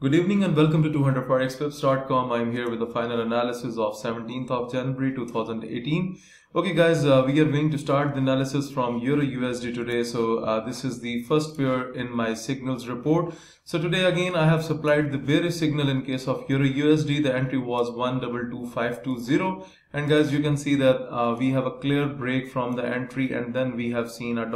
Good evening and welcome to 200forexpips.com. I'm here with the final analysis of 17th of January 2018. Okay guys, we are going to start the analysis from EURUSD today. So this is the first pair in my signals report. So today again I have supplied the bearish signal in case of EURUSD. The entry was 122520, and guys, you can see that we have a clear break from the entry, and then we have seen a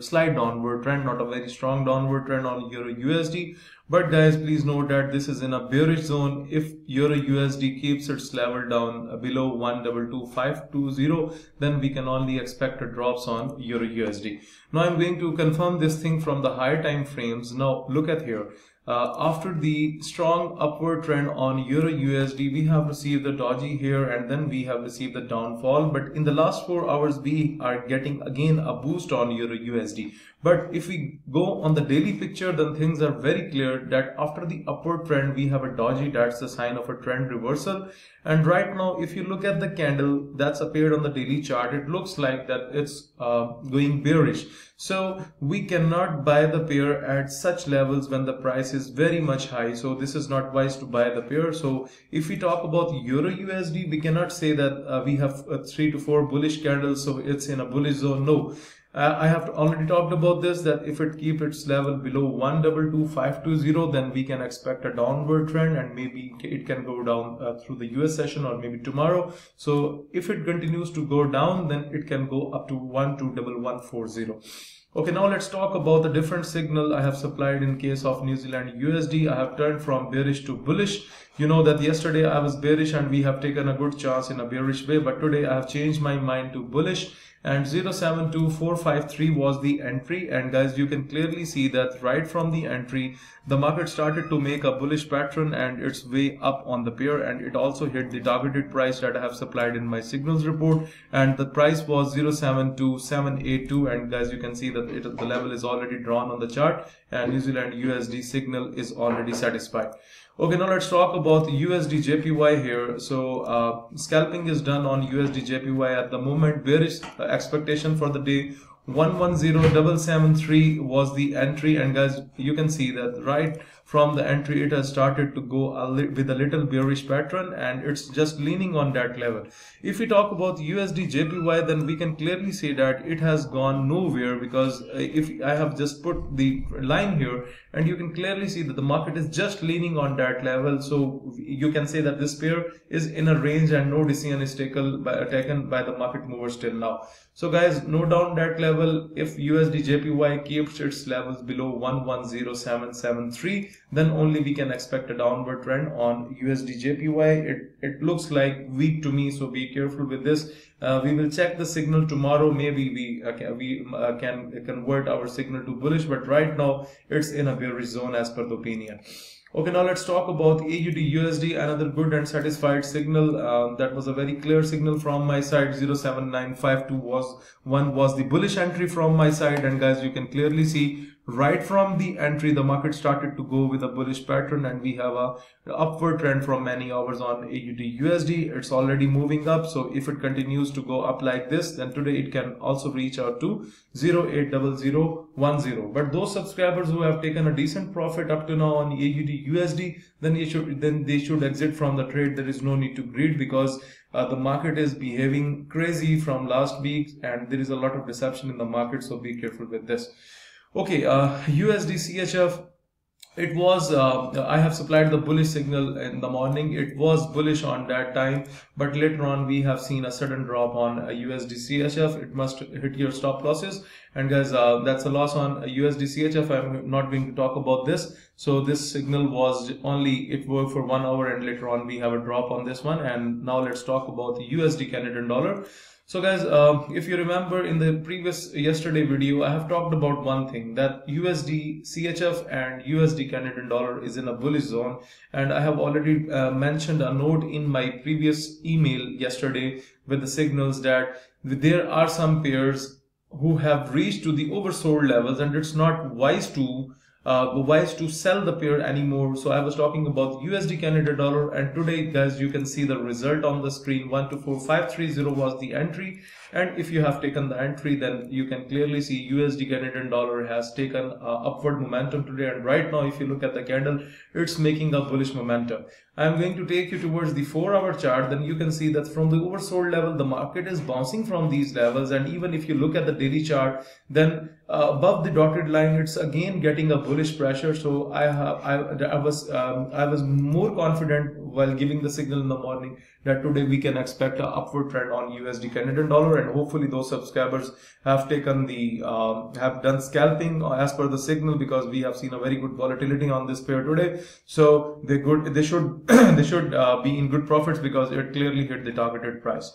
slight downward trend, not a very strong downward trend on EURUSD. But guys, please note that this is in a bearish zone. If EURUSD keeps its level down below 122520, then we can only expect a drops on EURUSD. Now I'm going to confirm this thing from the higher time frames. Now look at here. After the strong upward trend on EURUSD, we have received the doji here, and then we have received the downfall. But in the last 4 hours, we are getting again a boost on EURUSD. But if we go on the daily picture, then things are very clear that after the upward trend, we have a doji. That's the sign of a trend reversal. And right now, if you look at the candle that's appeared on the daily chart, it looks like that it's going bearish. So we cannot buy the pair at such levels when the price is very much high. So this is not wise to buy the pair. So if we talk about EURUSD, we cannot say that we have 3 to 4 bullish candles, so it's in a bullish zone. No. I have already talked about this, that if it keeps its level below 122520, then we can expect a downward trend, and maybe it can go down through the US session or maybe tomorrow. So if it continues to go down, then it can go up to 121140. Okay, now let's talk about the different signal I have supplied in case of New Zealand USD. I have turned from bearish to bullish. You know that yesterday I was bearish and we have taken a good chance in a bearish way, but today I have changed my mind to bullish. And 072453 was the entry, and guys, you can clearly see that right from the entry the market started to make a bullish pattern and its way up on the pair, and it also hit the targeted price that I have supplied in my signals report, and the price was 072782. And guys, you can see that the level is already drawn on the chart, and New Zealand USD signal is already satisfied. Okay, now let's talk about the USDJPY here. So scalping is done on USDJPY at the moment. Bearish expectation for the day 110773 was the entry, and guys, you can see that right from the entry it has started to go with a little bearish pattern, and it's just leaning on that level. If we talk about USDJPY, then we can clearly see that it has gone nowhere, because if I have just put the line here, and you can clearly see that the market is just leaning on that level. So you can say that this pair is in a range and no decision is taken by the market movers till now. So guys, note down that level. If USDJPY keeps its levels below 110773, then only we can expect a downward trend on USDJPY. It looks like weak to me, so be careful with this. We will check the signal tomorrow. Maybe we can convert our signal to bullish, but right now it's in a bearish zone as per the opinion. Okay, now let's talk about AUDUSD, another good and satisfied signal. That was a very clear signal from my side. 07952 was the bullish entry from my side, and guys, you can clearly see right from the entry the market started to go with a bullish pattern, and we have a upward trend from many hours on AUDUSD. It's already moving up, so if it continues to go up like this, then today it can also reach out to 080010. But those subscribers who have taken a decent profit up to now on AUDUSD, then they should exit from the trade. There is no need to greed, because the market is behaving crazy from last week, and there is a lot of deception in the market, so be careful with this. Okay, USDCHF, it was I have supplied the bullish signal in the morning. It was bullish on that time, but later on we have seen a sudden drop on USDCHF. It must hit your stop losses, and guys, that's a loss on USDCHF. I'm not going to talk about this. So this signal was only, it worked for 1 hour, and later on we have a drop on this one. And now let's talk about the USD Canadian dollar. So guys, if you remember in the yesterday video, I have talked about one thing, that USD CHF and USD Canadian dollar is in a bullish zone, and I have already mentioned a note in my previous email yesterday with the signals that there are some pairs who have reached to the oversold levels, and it's not wise to sell the pair anymore. So I was talking about USD Canadian dollar, and today guys, you can see the result on the screen. 124530 was the entry, And if you have taken the entry, then you can clearly see USD Canadian dollar has taken upward momentum today, and right now if you look at the candle, it's making a bullish momentum. I'm going to take you towards the 4-hour chart. Then you can see that from the oversold level, the market is bouncing from these levels, and even if you look at the daily chart, then above the dotted line, it's again getting a bullish pressure. So I was more confident while giving the signal in the morning that today we can expect an upward trend on USD Canadian dollar, and hopefully those subscribers have taken the have done scalping as per the signal, because we have seen a very good volatility on this pair today. So they should they should be in good profits because it clearly hit the targeted price.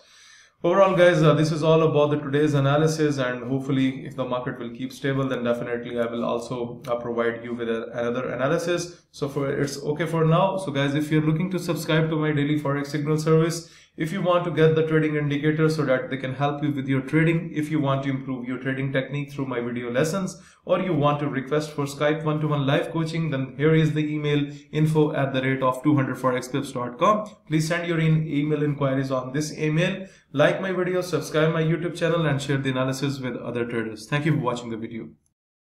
Overall, guys, this is all about the today's analysis, and hopefully if the market will keep stable, then definitely I will also provide you with another analysis. So it's okay for now. So guys, if you're looking to subscribe to my daily Forex signal service, if you want to get the trading indicators so that they can help you with your trading, if you want to improve your trading technique through my video lessons, or you want to request for Skype one-to-one live coaching, then here is the email info@200forexpips.com. Please send your email inquiries on this email. Like my video, subscribe my YouTube channel, and share the analysis with other traders. Thank you for watching the video.